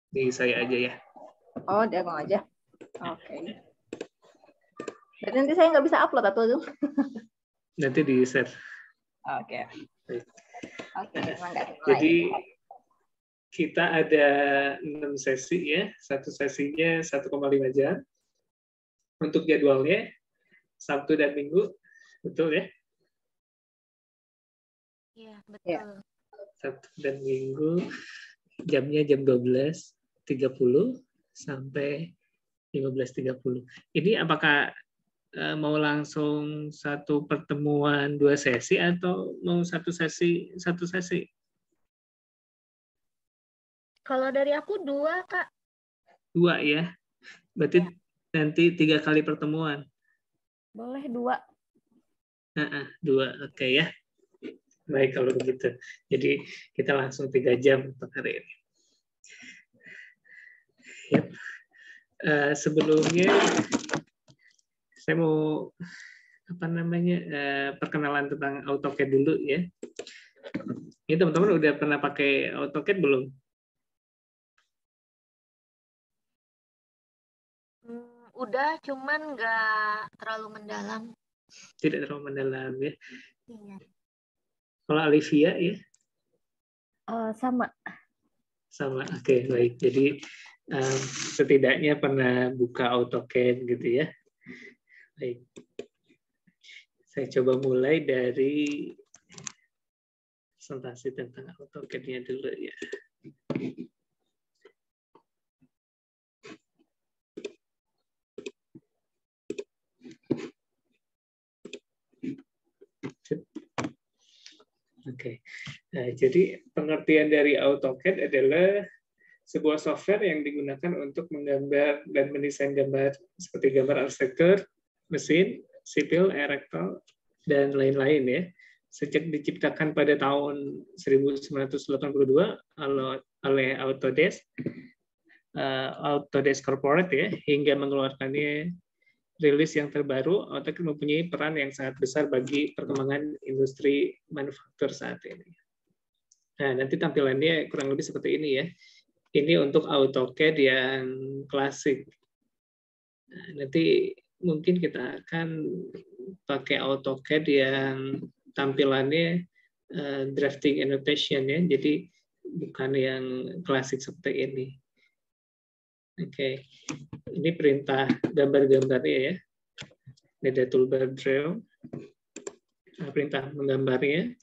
di saya aja ya. Oh, di Agung aja. Oke. Berarti nanti saya nggak bisa upload atau Zoom? Nanti di share. Oke. Oke, Jadi kita ada 6 sesi ya, satu sesinya 1,5 jam. Untuk jadwalnya Sabtu dan Minggu, betul ya? Iya, betul. Sabtu dan Minggu, jamnya jam 12.30 sampai 15.30. Ini apakah mau langsung satu pertemuan 2 sesi atau mau satu sesi? Kalau dari aku 2, Kak. 2 ya. Berarti ya. Nanti 3 kali pertemuan. Boleh 2. 2, oke ya. Baik kalau begitu. Jadi kita langsung 3 jam untuk hari ini. Yep. Sebelumnya saya mau perkenalan tentang AutoCAD dulu ya. Ini teman-teman udah pernah pakai AutoCAD belum? Udah, cuman nggak terlalu mendalam. Tidak terlalu mendalam ya. Iya. Kalau Olivia ya? Sama. Sama, oke, baik. Jadi setidaknya pernah buka AutoCAD gitu ya. Baik. Saya coba mulai dari presentasi tentang AutoCAD-nya dulu ya. Oke. Nah, jadi pengertian dari AutoCAD adalah sebuah software yang digunakan untuk menggambar dan mendesain gambar seperti gambar arsitektur, mesin, sipil, elektro, dan lain-lain ya. Sejak diciptakan pada tahun 1982 oleh Autodesk Corporate ya, hingga mengeluarkannya rilis yang terbaru, AutoCAD mempunyai peran yang sangat besar bagi perkembangan industri manufaktur saat ini. Nah, nanti tampilannya kurang lebih seperti ini ya. Ini untuk AutoCAD yang klasik. Nah, nanti mungkin kita akan pakai AutoCAD yang tampilannya drafting annotation ya. Jadi bukan yang klasik seperti ini. Oke. Ini perintah gambar-gambarnya ya. Ini ada toolbar draw. Perintah menggambarnya.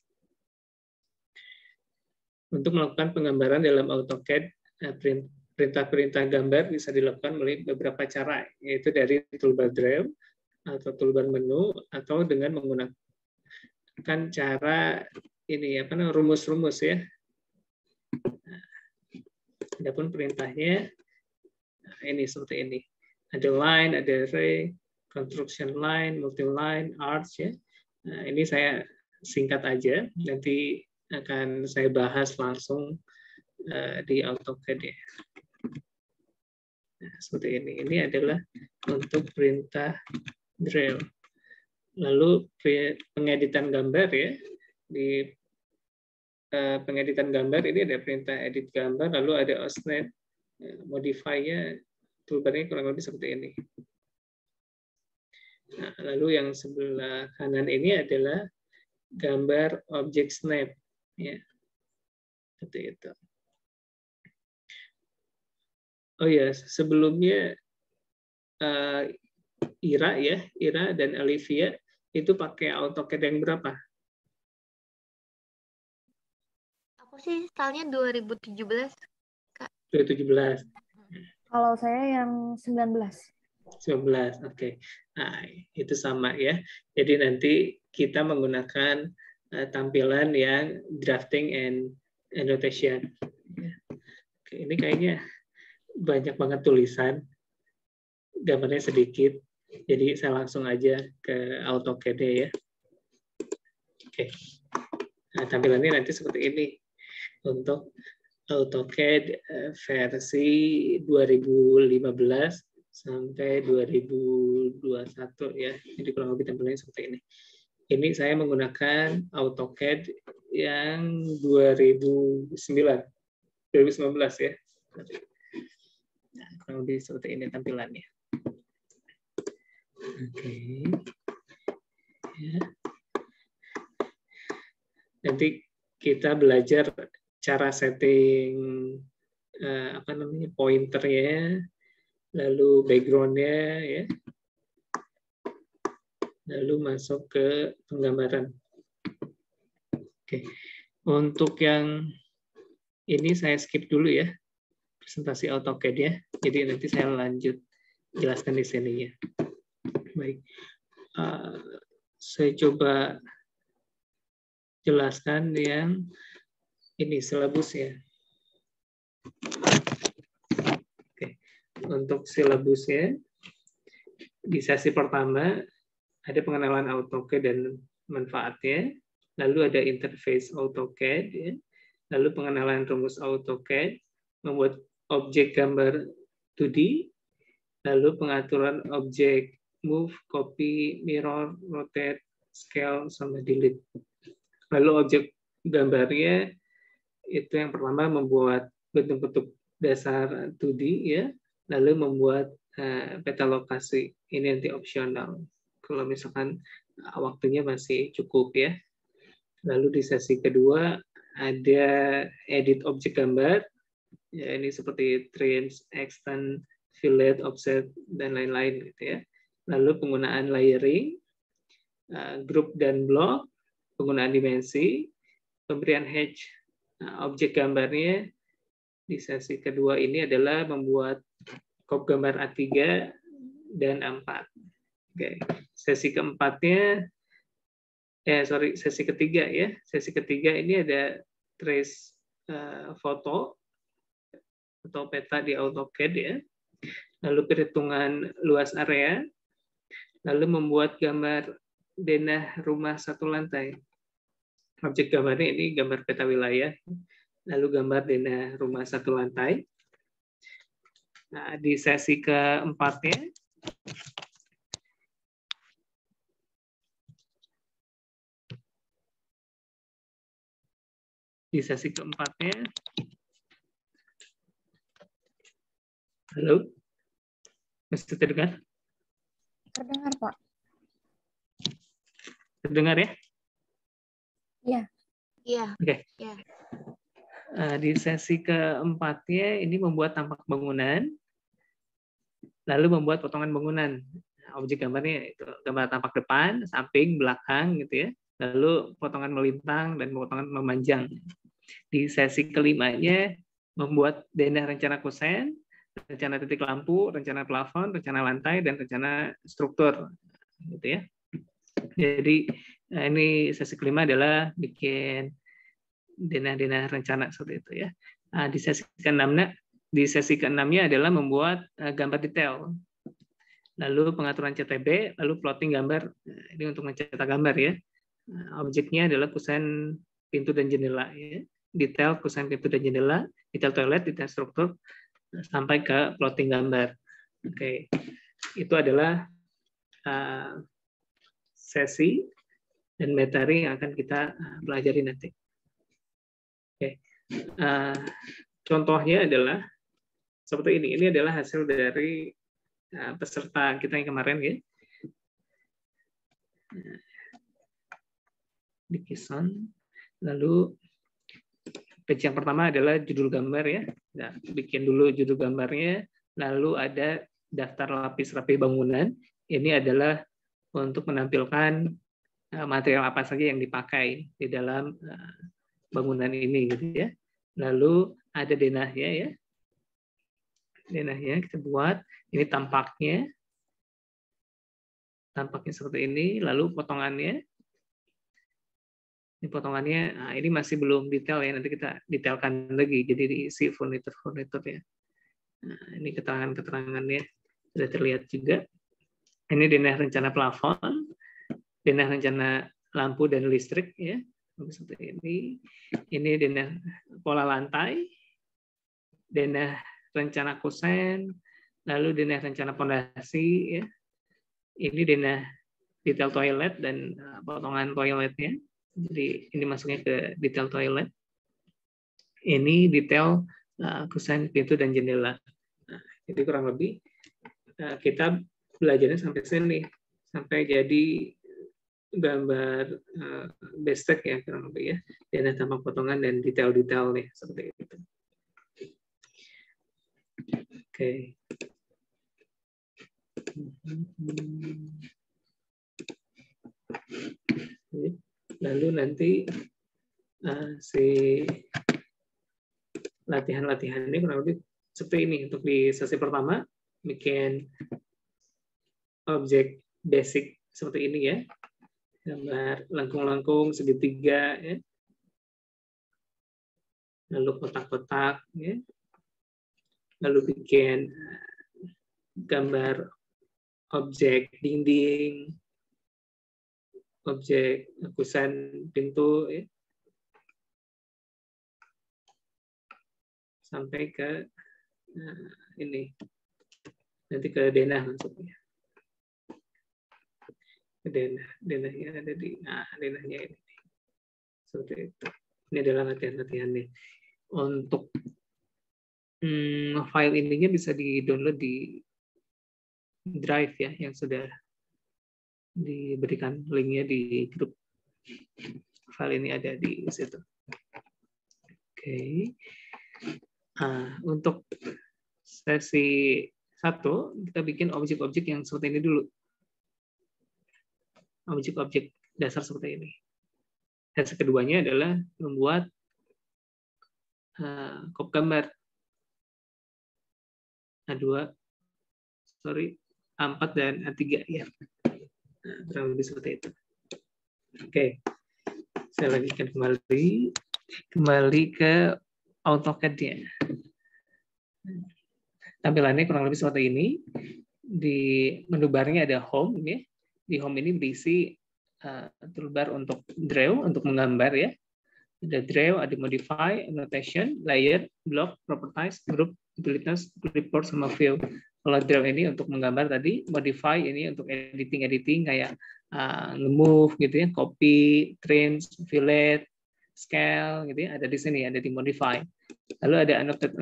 Untuk melakukan penggambaran dalam AutoCAD, perintah-perintah gambar bisa dilakukan melalui beberapa cara, yaitu dari toolbar draw atau toolbar menu, atau dengan menggunakan cara ini rumus-rumus ya. Adapun perintahnya ini seperti ini. Ada line, ada array, construction line, multi-line, arts ya. Nah, ini saya singkat aja. Nanti akan saya bahas langsung di AutoCAD ya. Nah, seperti ini. Ini adalah untuk perintah draw. Lalu pengeditan gambar ya. Di pengeditan gambar ini ada perintah edit gambar, lalu ada osnet, modify-nya, toolbar-nya kurang lebih seperti ini. Nah, lalu yang sebelah kanan ini adalah gambar object snap. Ya, seperti itu. Oh ya, sebelumnya Ira dan Olivia itu pakai AutoCAD yang berapa? Aku sih stylenya 2017, Kak. 2017. Kalau saya yang 19. 19, oke. Nah, itu sama ya. Jadi nanti kita menggunakan tampilan yang drafting and annotation. Oke, ini kayaknya banyak banget tulisan, gambarnya sedikit. Jadi saya langsung aja ke AutoCAD ya. Oke. Nah, tampilannya nanti seperti ini untuk AutoCAD versi 2015 sampai 2021 ya. Jadi kurang lebih tampilannya seperti ini. Ini saya menggunakan AutoCAD yang 2019 ya. Nah, kurang lebih seperti ini tampilannya. Oke. Ya. Nanti kita belajar cara setting pointernya, lalu background-nya, ya, lalu masuk ke penggambaran. Oke, untuk yang ini saya skip dulu ya, presentasi AutoCAD ya. Jadi nanti saya lanjut jelaskan di sini ya. Baik, saya coba jelaskan yang ini silabus ya. Oke, untuk silabusnya di sesi pertama ada pengenalan AutoCAD dan manfaatnya, lalu ada interface AutoCAD, ya. Lalu pengenalan rumus AutoCAD, membuat objek gambar 2D, lalu pengaturan objek move, copy, mirror, rotate, scale, sama delete. Lalu objek gambarnya itu yang pertama membuat bentuk-bentuk dasar 2D, ya, lalu membuat peta lokasi. Ini nanti opsional. Kalau misalkan waktunya masih cukup ya. Lalu di sesi kedua ada edit objek gambar. Ya, ini seperti trim, extend, fillet, offset, dan lain-lain gitu ya. Lalu penggunaan layering, group dan block, penggunaan dimensi, pemberian hedge objek gambarnya. Di sesi kedua ini adalah membuat kop gambar A3 dan A4. Oke. Sesi keempatnya, sesi ketiga ya. Sesi ketiga ini ada trace foto atau peta di AutoCAD ya. Lalu perhitungan luas area, lalu membuat gambar denah rumah satu lantai. Objek gambarnya ini gambar peta wilayah, lalu gambar denah rumah satu lantai. Nah, di sesi keempatnya, halo, masih terdengar? Terdengar, Pak. Terdengar ya? Iya. Iya. Oke. Iya. Di sesi keempatnya ini membuat tampak bangunan, lalu membuat potongan bangunan. Objek gambarnya itu gambar tampak depan, samping, belakang gitu ya. Lalu potongan melintang dan potongan memanjang. Di sesi kelimanya membuat denah rencana kosen, rencana titik lampu, rencana plafon, rencana lantai, dan rencana struktur, gitu ya. Jadi ini sesi kelima adalah bikin denah-denah rencana seperti itu ya. Di sesi keenamnya adalah membuat gambar detail. Lalu pengaturan CTB, lalu plotting gambar. Ini untuk mencetak gambar ya. Objeknya adalah kusen pintu dan jendela ya. Detail kusen pintu dan jendela, detail toilet, detail struktur, sampai ke plotting gambar. Oke, itu adalah sesi dan materi yang akan kita pelajari nanti. Oke, contohnya adalah seperti ini. Ini adalah hasil dari peserta kita yang kemarin ya. Di Kison. Lalu page yang pertama adalah judul gambar ya. Nah, bikin dulu judul gambarnya, lalu ada daftar lapis rapi bangunan. Ini adalah untuk menampilkan material apa saja yang dipakai di dalam bangunan ini gitu ya. Lalu ada denahnya ya. Denahnya kita buat, ini tampaknya seperti ini, lalu potongannya. Ini potongannya, nah ini masih belum detail ya, nanti kita detailkan lagi, jadi diisi furnitur ya. Nah, ini keterangannya sudah terlihat juga. Ini denah rencana plafon, denah rencana lampu dan listrik ya, seperti ini. Ini denah pola lantai, denah rencana kosen, lalu denah rencana pondasi ya. Ini denah detail toilet dan potongan toiletnya. Jadi ini masuknya ke detail toilet. Ini detail kusen pintu dan jendela. Jadi kurang lebih kita belajarnya sampai sini, sampai jadi gambar bestek ya kurang lebih ya, dana tanpa potongan dan detail-detail nih seperti itu. Oke. Lalu nanti si latihan-latihan ini kurang lebih seperti ini. Untuk di sesi pertama bikin objek basic seperti ini ya, gambar lengkung-lengkung segitiga ya, lalu kotak-kotak ya, lalu bikin gambar objek dinding, objek kusen pintu ya, sampai ke ini nanti ke denah maksudnya. Denahnya ada di denahnya ini seperti itu. Ini adalah latihan-latihannya. Untuk file ininya bisa di-download di Drive ya, yang sudah diberikan linknya di grup. File ini ada di situ. Oke. Untuk sesi 1 kita bikin objek-objek yang seperti ini dulu. Objek-objek dasar seperti ini. Dan keduanya adalah membuat kop gambar A4 dan A3 ya. Kurang lebih seperti itu. Oke. Saya lanjutkan kembali ke AutoCAD-nya. Tampilannya kurang lebih seperti ini. Di menu barnya ada Home ya. Di Home ini berisi toolbar untuk draw, untuk menggambar ya. Ada draw, ada modify, annotation, layer, block, properties, group, utilitas, clipboard, sama view. Kalau draw ini untuk menggambar tadi, modify ini untuk editing kayak nge-move gitu ya, copy, trim, fillet, scale gitu ya, ada di sini, ada di modify. Lalu ada annotate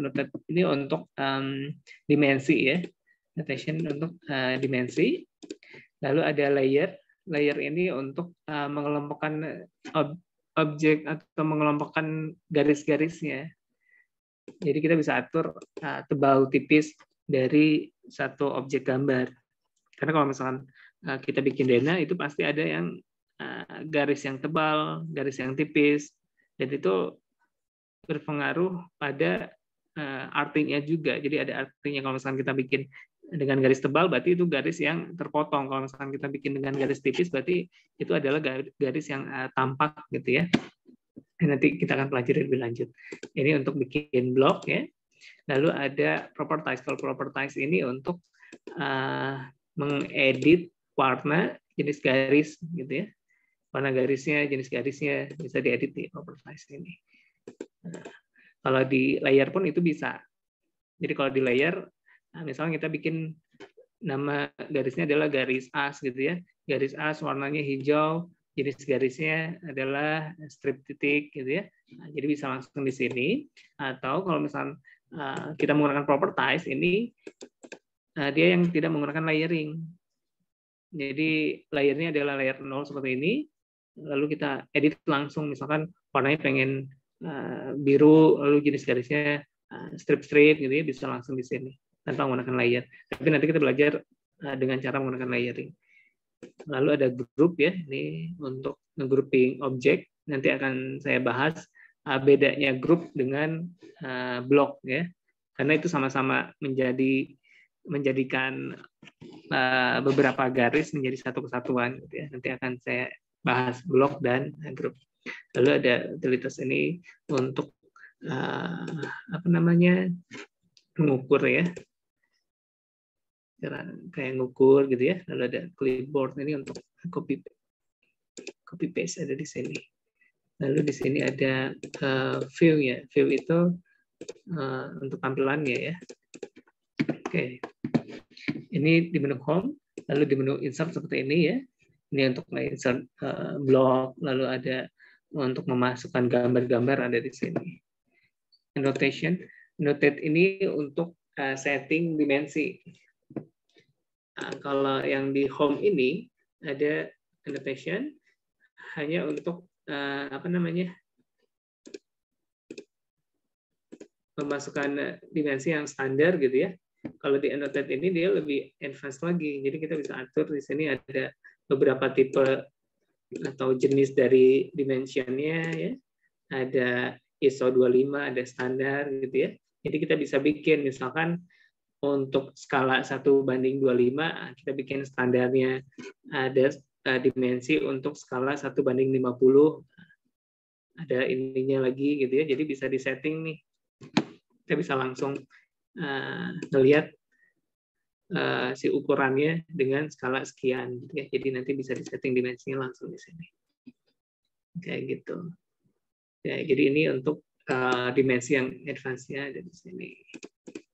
ini untuk dimensi ya, annotation untuk dimensi. Lalu ada layer ini untuk mengelompokkan objek atau mengelompokkan garis-garisnya. Jadi kita bisa atur tebal tipis dari satu objek gambar. Karena kalau misalkan kita bikin denah itu pasti ada yang garis yang tebal, garis yang tipis, dan itu berpengaruh pada artinya juga. Jadi ada artinya kalau misalkan kita bikin dengan garis tebal berarti itu garis yang terpotong. Kalau misalkan kita bikin dengan garis tipis berarti itu adalah garis yang tampak gitu ya. Dan nanti kita akan pelajari lebih lanjut. Ini untuk bikin blok ya. Lalu ada properties. Kalau properties ini untuk mengedit warna, jenis garis gitu ya. Warna garisnya, jenis garisnya bisa diedit di properties ini. Kalau di layer pun itu bisa. Jadi kalau di layer, misalnya kita bikin nama garisnya adalah garis as gitu ya. Garis as warnanya hijau, jenis garisnya adalah strip titik gitu ya. Jadi bisa langsung di sini. Atau kalau misalnya kita menggunakan properties ini, dia yang tidak menggunakan layering. Jadi layernya adalah layer 0 seperti ini. Lalu kita edit langsung, misalkan warnanya pengen biru, lalu jenis garisnya strip-strip gitu ya, bisa langsung di sini tanpa menggunakan layer. Tapi nanti kita belajar dengan cara menggunakan layering. Lalu ada group ya, ini untuk nge-grouping objek. Nanti akan saya bahas bedanya group dengan block ya, karena itu sama-sama menjadikan beberapa garis menjadi satu kesatuan gitu ya. Nanti akan saya bahas block dan group. Lalu ada utilitas ini untuk mengukur ya, kayak ngukur gitu ya. Lalu ada clipboard ini untuk copy paste ada di sini. Lalu di sini ada view ya. View itu untuk tampilannya ya. Oke. Ini di menu home, lalu di menu insert seperti ini ya. Ini untuk insert blok, lalu ada untuk memasukkan gambar-gambar ada di sini. Annotation, annotate ini untuk setting dimensi. Kalau yang di home ini ada annotation hanya untuk memasukkan dimensi yang standar gitu ya. Kalau di annotate ini dia lebih advance lagi. Jadi kita bisa atur di sini ada beberapa tipe atau jenis dari dimensionnya ya. Ada ISO 25, ada standar gitu ya. Jadi kita bisa bikin misalkan untuk skala 1:25 kita bikin standarnya ada dimensi untuk skala 1:50. Ada ininya lagi gitu ya. Jadi bisa disetting nih. Kita bisa langsung melihat si ukurannya dengan skala sekian gitu ya. Jadi nanti bisa disetting dimensinya langsung di sini. Kayak gitu. Ya, jadi ini untuk dimensi yang advance-nya ada di sini.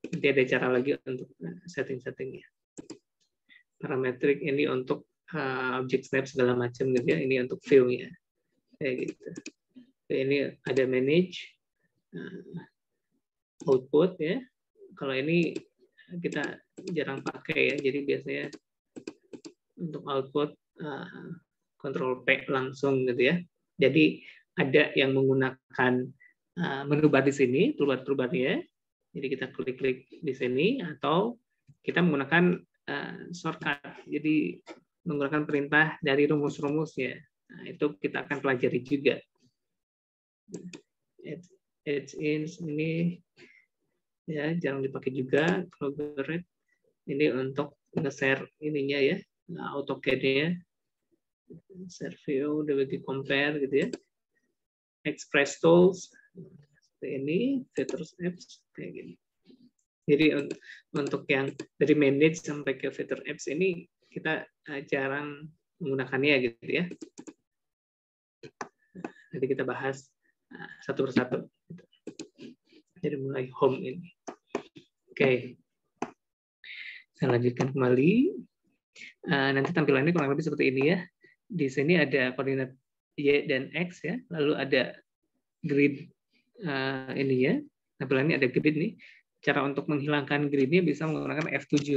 Nanti ada cara lagi untuk setting-settingnya. Parametrik ini untuk object snap segala macam gitu ya. Ini untuk view-nya. Kayak gitu. Ini ada manage output ya. Kalau ini kita jarang pakai ya. Jadi biasanya untuk output Ctrl P langsung gitu ya. Jadi ada yang menggunakan menu bar di sini, toolbar-toolbarnya. Jadi kita klik-klik di sini atau kita menggunakan shortcut. Jadi menggunakan perintah dari rumus-rumusnya. Nah, itu kita akan pelajari juga. Edge in ini ya jarang dipakai juga. Collaborate ini untuk nge-share ininya ya, AutoCAD-nya. Share view, udah bagi compare gitu ya. Express tools seperti ini, features apps kayak gini. Jadi untuk yang dari manage sampai ke feature apps ini kita jarang menggunakannya gitu ya. Nanti kita bahas satu persatu. Jadi mulai home ini. Oke. Saya lanjutkan kembali. Nanti tampilannya kurang lebih seperti ini ya. Di sini ada koordinat Y dan X ya. Lalu ada grid ini ya. Tampilannya ada grid nih. Cara untuk menghilangkan gridnya bisa menggunakan F7.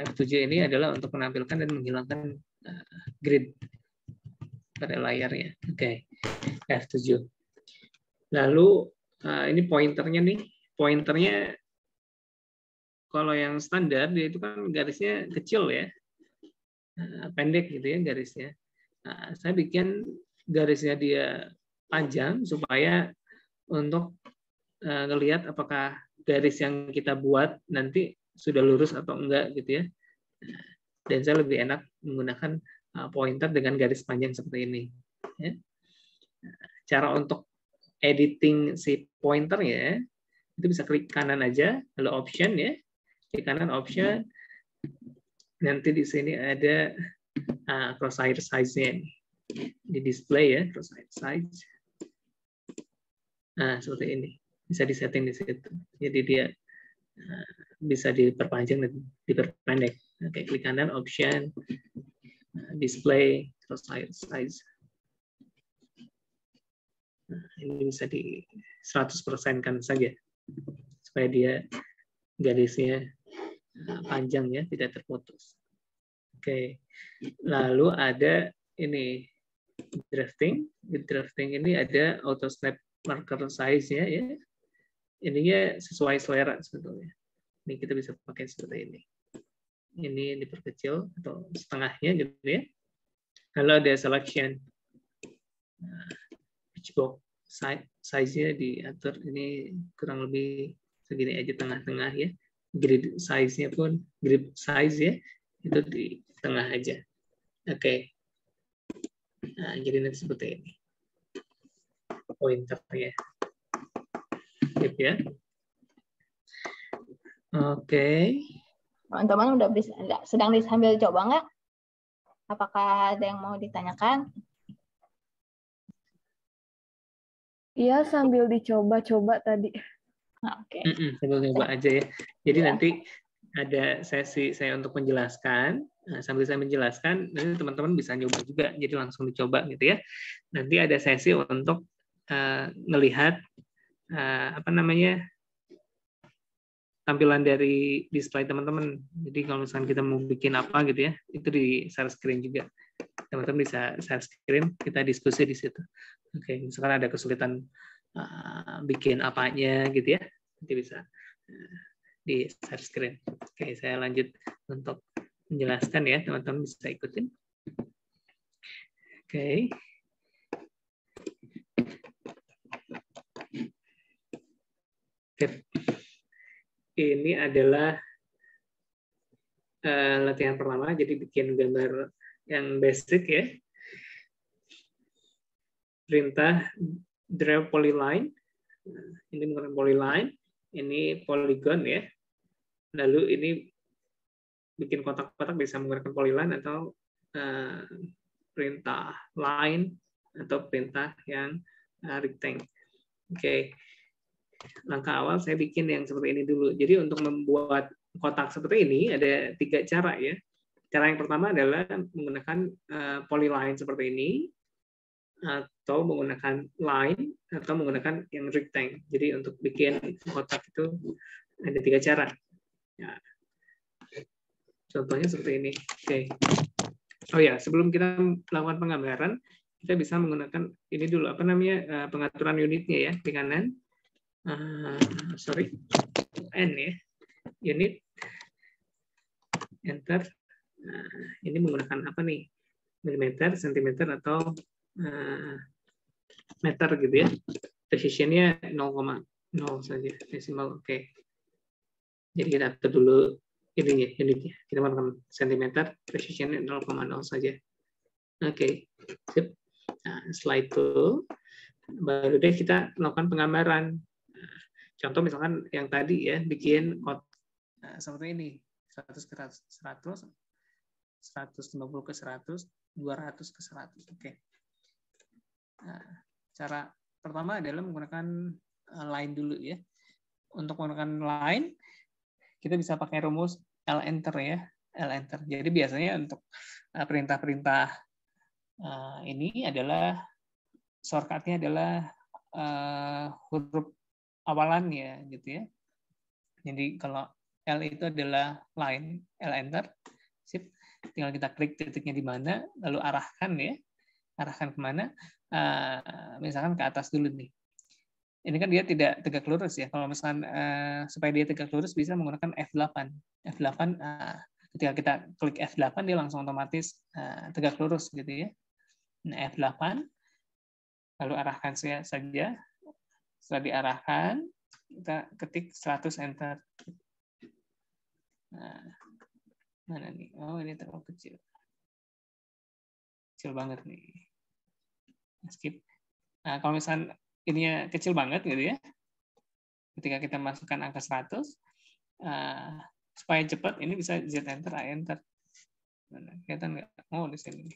F7 ini adalah untuk menampilkan dan menghilangkan grid pada layarnya. Oke. F7. Lalu ini pointernya nih. Pointernya kalau yang standar dia itu kan garisnya kecil ya. Pendek gitu ya garisnya. Nah, saya bikin garisnya dia panjang supaya untuk ngelihat apakah garis yang kita buat nanti sudah lurus atau enggak gitu ya. Dan saya lebih enak menggunakan pointer dengan garis panjang seperti ini. Ya. Cara untuk editing si pointernya itu bisa klik kanan aja, lalu option ya. Di kanan option, nanti di sini ada crosshair size-nya di display ya, crosshair size. Nah, seperti ini. Bisa disetting di situ. Jadi dia bisa diperpanjang dan diperpendek. Oke, klik kanan option, display, crosshair size. Nah, ini bisa di 100%-kan saja supaya dia garisnya panjang ya, tidak terputus. Oke, lalu ada ini drafting. Di drafting ini ada auto snap marker size-nya ya. Ininya sesuai selera sebetulnya. Ini kita bisa pakai seperti ini. Ini diperkecil atau setengahnya gitu ya. Lalu ada selection. Pitch box size-nya diatur ini kurang lebih segini aja tengah-tengah ya. Grid size-nya pun grid size ya itu di tengah aja. Oke. Nah, jadi nanti seperti ini. Pointernya. Gitu ya. Oke. Teman-teman udah bisa sedang sambil coba nggak? Apakah ada yang mau ditanyakan? Iya, sambil dicoba-coba tadi. Oke. Sambil coba aja ya. Jadi nanti ada sesi saya untuk menjelaskan. Nah, sambil saya menjelaskan, nanti teman-teman bisa nyoba juga. Jadi langsung dicoba gitu ya. Nanti ada sesi untuk melihat tampilan dari display teman-teman. Jadi kalau misalkan kita mau bikin apa gitu ya, itu di share screen juga. Teman-teman bisa share screen, kita diskusi di situ. Oke, misalkan ada kesulitan bikin apanya gitu ya, nanti bisa di share screen. Oke, saya lanjut untuk menjelaskan ya, teman-teman bisa ikutin. Oke. Ini adalah latihan pertama, jadi bikin gambar yang basic ya. Perintah draw polyline. Ini menggunakan polyline. Ini polygon ya. Lalu ini bikin kotak-kotak bisa menggunakan polyline atau perintah line atau perintah yang rectangle. Oke. Langkah awal saya bikin yang seperti ini dulu. Jadi untuk membuat kotak seperti ini ada 3 cara ya. Cara yang pertama adalah menggunakan polyline seperti ini, atau menggunakan line, atau menggunakan yang rectangle. Jadi untuk bikin kotak itu ada 3 cara. Ya. Contohnya seperti ini. Oke. Oh ya, sebelum kita melakukan penggambaran, kita bisa menggunakan ini dulu, apa namanya, pengaturan unitnya ya, di kanan. N ya, unit, enter. Ini menggunakan apa nih, milimeter, sentimeter, atau meter gitu ya. Precision-nya 0,0 saja, desimal. Oke. Jadi kita atur dulu ini unitnya. Kita menggunakan sentimeter, precision-nya 0,0 saja. Oke. Sip. Nah, setelah itu baru deh kita melakukan penggambaran. Contoh misalkan yang tadi ya, bikin seperti ini, 100 ke 100, 150 ke 100, 200 ke 100. Oke. Nah, cara pertama adalah menggunakan line dulu ya. Untuk menggunakan line, kita bisa pakai rumus L-enter ya. L-enter. Jadi biasanya untuk perintah-perintah ini adalah shortcut-nya adalah huruf awalannya gitu ya. Jadi kalau L itu adalah line, L-enter, sip. Tinggal kita klik titiknya di mana, lalu arahkan ya. Arahkan kemana? Misalkan ke atas dulu nih. Ini kan dia tidak tegak lurus ya. Kalau misalkan supaya dia tegak lurus bisa menggunakan F8. F8 ketika kita klik F8 dia langsung otomatis tegak lurus gitu ya. Nah, F8 lalu arahkan saja. Setelah diarahkan, kita ketik 100 enter. Nah, mana nih? Oh, ini terlalu kecil. Kecil banget nih. Skip. Nah, kalau misalnya ininya kecil banget gitu ya, ketika kita masukkan angka 100, supaya cepat ini bisa Z enter, A enter. Nah, kelihatan nggak? Oh, di sini.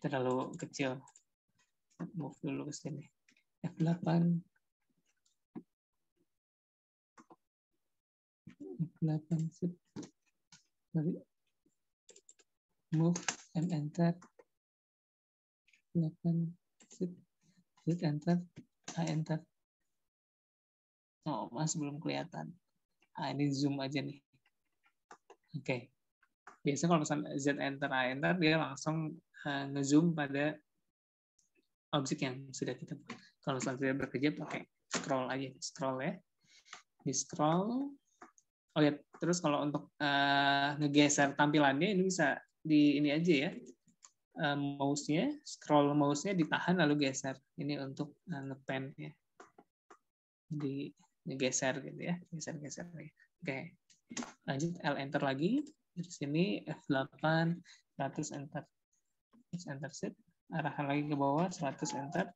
Terlalu kecil. Move dulu ke sini. F8. F8 sip. Sorry. Move and enter. F8 sip. Hit enter. A enter. Oh, masih belum kelihatan. Ini zoom aja nih. Oke. Biasanya kalau misalnya Z enter, A enter, dia langsung ngezoom pada objek yang sudah kita buat. Kalau misalnya tidak bekerja, pakai scroll aja. Scroll ya. Di scroll. Oh ya, terus kalau untuk ngegeser tampilannya, ini bisa di ini aja ya. Mouse-nya, scroll mouse-nya ditahan lalu geser. Ini untuk ngepen ya. Di ngegeser gitu ya. Geser-geser. Oke. Lanjut L enter lagi. Dari sini F8, 100 enter. Terus enter shift. Arahkan lagi ke bawah, 100 enter.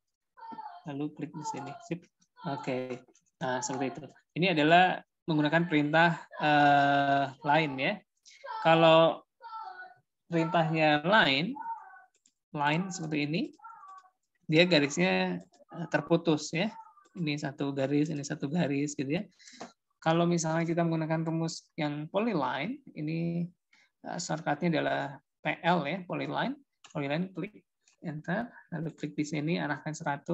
Lalu klik di sini. Sip. Oke. Nah, seperti itu. Ini adalah menggunakan perintah line ya. Kalau perintahnya line seperti ini, dia garisnya terputus ya. Ini satu garis gitu ya. Kalau misalnya kita menggunakan rumus yang polyline, ini shortcut-nya adalah PL ya, polyline. Polyline klik enter, lalu klik di sini, arahkan 100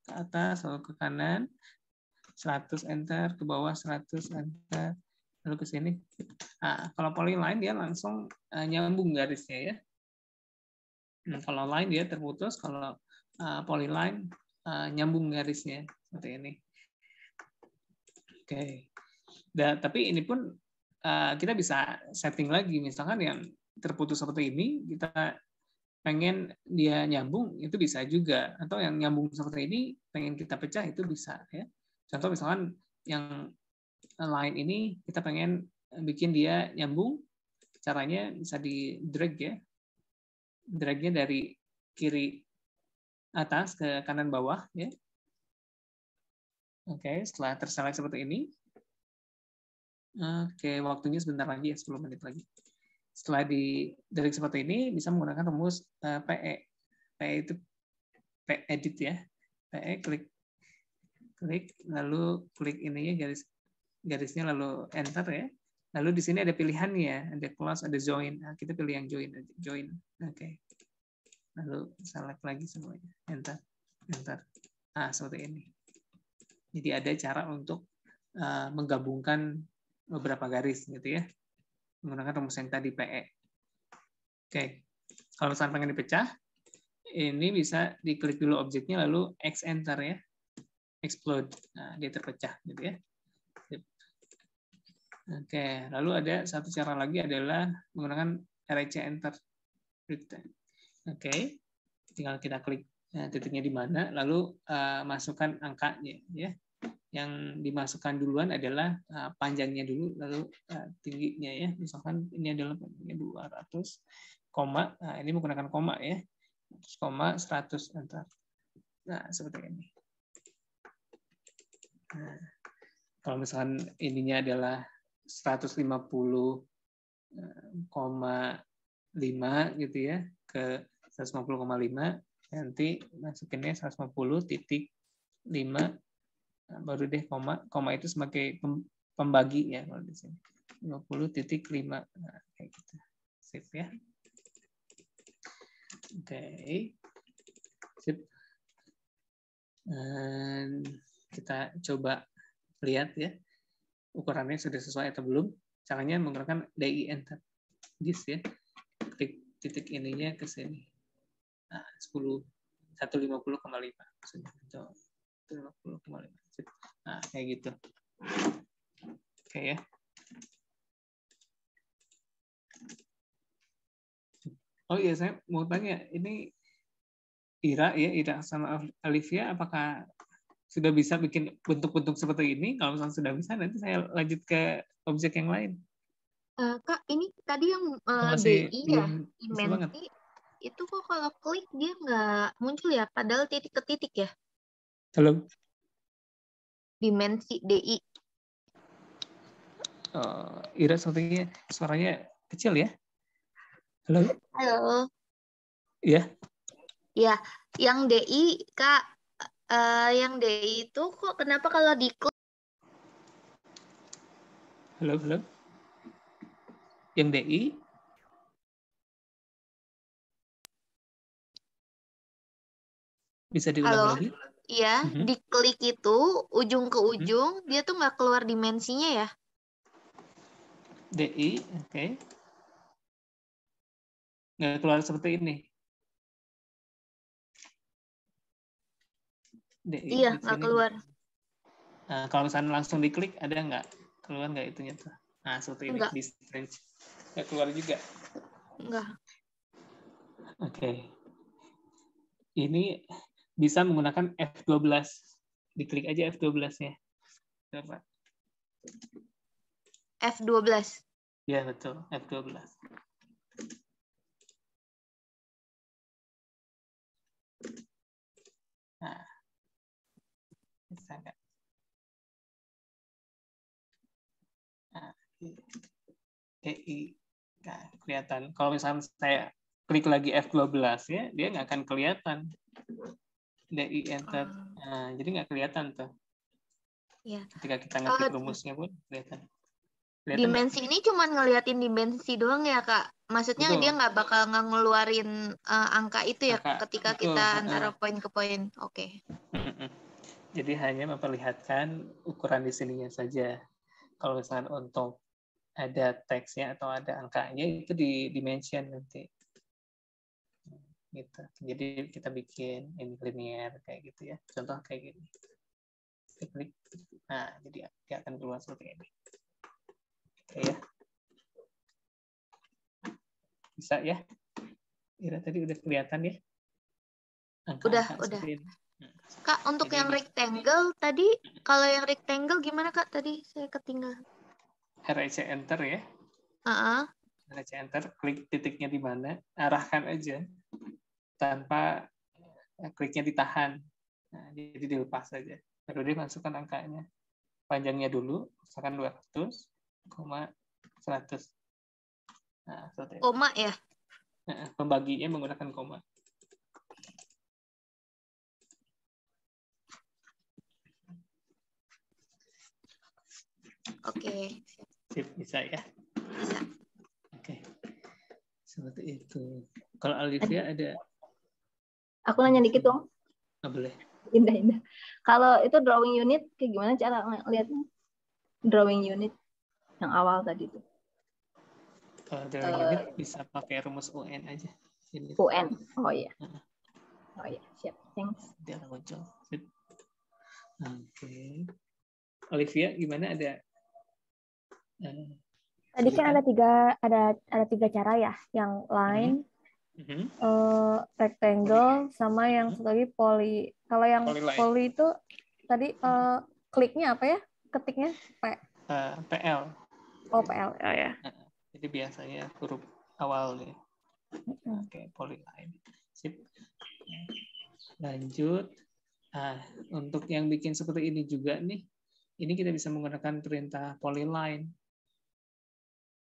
ke atas, lalu ke kanan, 100 enter, ke bawah 100 enter, lalu ke sini. Nah, kalau polyline dia langsung nyambung garisnya ya. Nah, kalau line dia terputus, kalau polyline nyambung garisnya seperti ini. Oke. Tapi ini pun kita bisa setting lagi, misalkan yang terputus seperti ini kita pengen dia nyambung itu bisa juga, atau yang nyambung seperti ini pengen kita pecah itu bisa ya. Contoh misalkan yang line ini kita pengen bikin dia nyambung, caranya bisa di drag ya, dragnya dari kiri atas ke kanan bawah ya. Oke, setelah terselect seperti ini, oke, waktunya sebentar lagi ya, 10 menit lagi. Setelah di drag seperti ini, bisa menggunakan rumus PE. PE itu edit ya. PE klik, lalu klik ininya garisnya, lalu enter ya. Lalu di sini ada pilihannya, ada close, ada join. Nah, kita pilih yang join. Oke. Lalu select lagi semuanya, enter. Nah, seperti ini. Jadi ada cara untuk menggabungkan beberapa garis gitu ya, menggunakan rumus yang tadi PE. Oke, kalau misalnya pengen dipecah, ini bisa diklik dulu objeknya lalu X enter ya, explode. Nah, dia terpecah gitu ya. Oke, lalu ada satu cara lagi adalah menggunakan RC enter. Oke, tinggal kita klik titiknya di mana, lalu masukkan angkanya ya. Yang dimasukkan duluan adalah panjangnya dulu, lalu tingginya ya. Misalkan ini adalah panjangnya 200, koma, nah ini menggunakan koma ya. Terus koma 100 enter. Nah, seperti ini. Nah, kalau misalkan ininya adalah 150,5 gitu ya, ke 150,5, nanti masukinnya 150,5, baru deh koma itu sebagai pembagi ya kalau di sini 50,5. Nah, kayak gitu. Sip ya. Oke. Sip. Dan kita coba lihat ya ukurannya sudah sesuai atau belum. Caranya menggunakan DI enter. Gis ya. Klik titik ininya ke sini. Nah, 150,5 maksudnya. 150,5. Nah, kayak gitu. Oke ya. Oh iya, saya mau tanya, ini Ira sama Alivia, apakah sudah bisa bikin bentuk-bentuk seperti ini? Kalau misalnya sudah bisa, nanti saya lanjut ke objek yang lain. Kak, ini tadi yang Masih DI ya, belum bisa banget. dimensi, itu kok kalau klik dia nggak muncul ya, padahal titik ke titik ya, Halo. dimensi DI. Ira sepertinya suaranya kecil ya. Halo. Halo. Iya. Ya, yang DI, Kak, yang DI itu kok kenapa kalau diklik? Halo. Yang DI? Bisa diulang lagi? Iya, diklik itu ujung ke ujung, dia tuh nggak keluar dimensinya ya? DI, oke. Nggak keluar seperti ini. DI, iya, nggak keluar. Nah, kalau misalnya langsung diklik, ada nggak? Keluar nggak itunya tuh? Nah, seperti ini. Di strange. Nggak keluar juga? Enggak. Oke. Ini bisa menggunakan F12. Diklik aja F12-nya. Coba. F12. Ya, betul. F12. Nah. Bisa nggak? Nah, DI. Nah, kelihatan. Kalau misalnya saya klik lagi F12 ya, dia nggak akan kelihatan. DI enter. Nah, jadi nggak kelihatan tuh. Ya. Ketika kita ngetik rumusnya pun kelihatan. Dimensi ini cuma ngeliatin dimensi doang ya, Kak? Maksudnya dia nggak bakal ngeluarin angka itu ya ketika kita antara poin ke poin. Oke. Jadi hanya memperlihatkan ukuran di sininya saja. Kalau misalkan untuk ada teksnya atau ada angkanya itu di dimension nanti. Gitu. Jadi kita bikin ini linear kayak gitu ya. Contoh kayak gini. Klik. Nah, jadi dia akan keluar seperti ini. Oke ya. Bisa ya? Ira tadi udah kelihatan ya? Angka-angka Udah. seperti ini. Kak, untuk Jadi yang rectangle tadi, kalau yang rectangle gimana Kak? Tadi saya ketinggalan. REC enter ya. Heeh. REC enter, klik titiknya di mana, arahkan aja tanpa kliknya ditahan. Nah, jadi dilepas saja. Baru dia masukkan angkanya. Panjangnya dulu, misalkan 200, 100. Nah, seperti itu. Koma ya? Pembaginya menggunakan koma. Oke. Sip, bisa ya? Bisa. Oke. Seperti itu. Kalau Olivia ada? Aku nanya dikit dong. Nggak boleh. Indah. Kalau itu drawing unit, kayak gimana cara lihatnya? Drawing unit yang awal tadi itu. Kalau drawing unit bisa pakai rumus UN aja. Ini. UN. Oh iya. Oh iya, siap. Thanks. Dia muncul. Sip. Oke. Olivia, gimana ada? Tadi kan ada tiga cara ya, yang line, rectangle, sama yang satu lagi poly. Kalau yang poly itu tadi kliknya apa ya? Ketiknya PL. Oh, PL. Oh ya. Jadi biasanya huruf awal nih. Oke, polyline. Sip. Lanjut. Untuk yang bikin seperti ini juga nih, ini kita bisa menggunakan perintah polyline.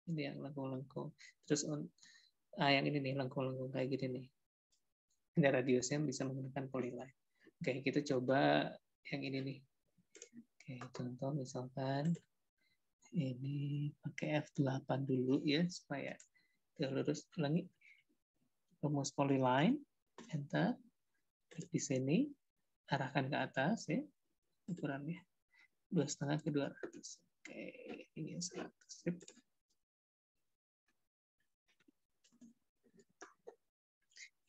Ini yang lengkung-lengkung. Terus yang ini nih lengkung-lengkung kayak gini nih. Ini radiusnya bisa menggunakan polyline. Oke, kita coba yang ini nih. Oke, contoh misalkan ini pakai F8 dulu ya supaya dia lurus. Ulangi. Rumus polyline, enter. Klik di sini, arahkan ke atas ya. Ukurannya 2,5 ke 200. Oke, ini 100.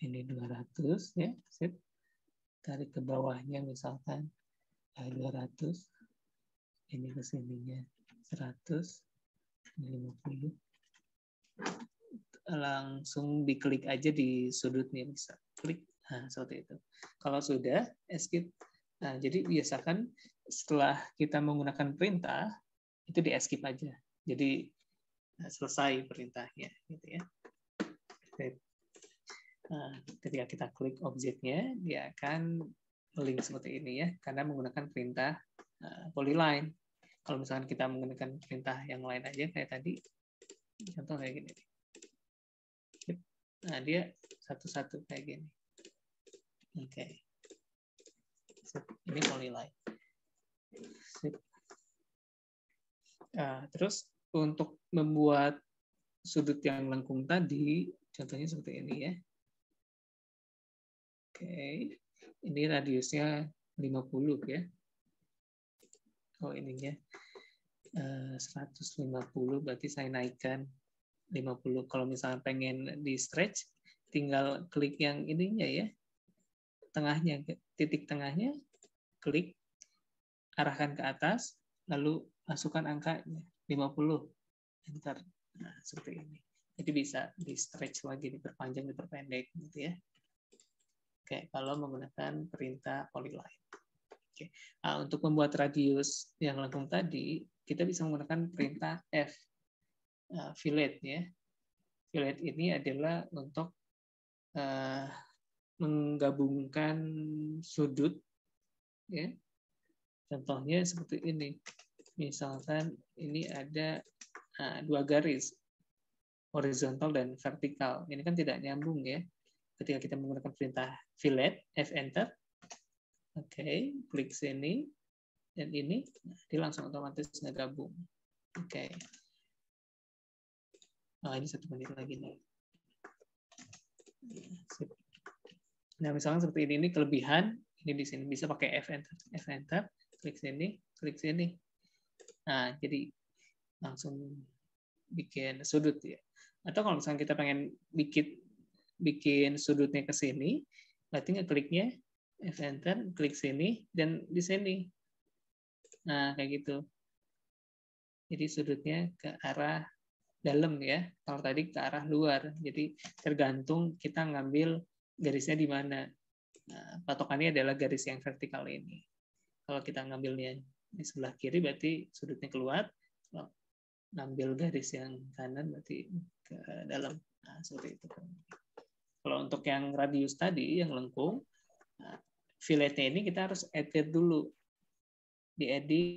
Ini 200 ya, sip. Tarik ke bawahnya misalkan 200. Ini ke sininya 100. Ini 50. Langsung diklik aja di sudutnya bisa. Klik. Nah, seperti itu. Kalau sudah, escape. Nah, jadi biasakan setelah kita menggunakan perintah, itu di escape aja. Jadi selesai perintahnya gitu ya. Nah, ketika kita klik objeknya, dia akan link seperti ini ya, karena menggunakan perintah polyline. Kalau misalkan kita menggunakan perintah yang lain aja kayak tadi, contoh kayak gini. Nah, dia satu-satu kayak gini. Oke. Ini polyline. Terus untuk membuat sudut yang lengkung tadi, contohnya seperti ini ya. Oke, ini radiusnya 50 ya. Oh ininya 150, berarti saya naikkan 50. Kalau misalnya pengen di stretch, tinggal klik yang ininya ya, tengahnya, titik tengahnya, klik, arahkan ke atas, lalu masukkan angkanya 50, enter. Nah seperti ini. Jadi bisa di stretch lagi, diperpanjang, diperpendek gitu ya. Oke, kalau menggunakan perintah polyline. Oke. Nah, untuk membuat radius yang lengkung tadi, kita bisa menggunakan perintah F, fillet ya. Fillet ini adalah untuk menggabungkan sudut, ya. Contohnya seperti ini. Misalkan ini ada dua garis, horizontal dan vertikal. Ini kan tidak nyambung ya. Ketika kita menggunakan perintah fillet, F enter, oke, klik sini, dan ini, dia langsung otomatis ngegabung. Oke. Nah, ini 1 menit lagi nih. Nah, misalnya seperti ini kelebihan, Ini di sini bisa pakai F enter, klik sini. Nah, jadi langsung bikin sudut ya. Atau kalau misalnya kita pengen bikin sudutnya ke sini, berarti ngekliknya F enter, klik sini dan di sini. Nah, kayak gitu. Jadi sudutnya ke arah dalam ya. Kalau tadi ke arah luar. Jadi tergantung kita ngambil garisnya di mana. Nah, patokannya adalah garis yang vertikal ini. Kalau kita ngambilnya di sebelah kiri berarti sudutnya keluar. Kalau ngambil garis yang kanan berarti ke dalam. Nah, seperti itu. Kalau untuk yang radius tadi, yang lengkung, filletnya ini kita harus edit dulu. Diedit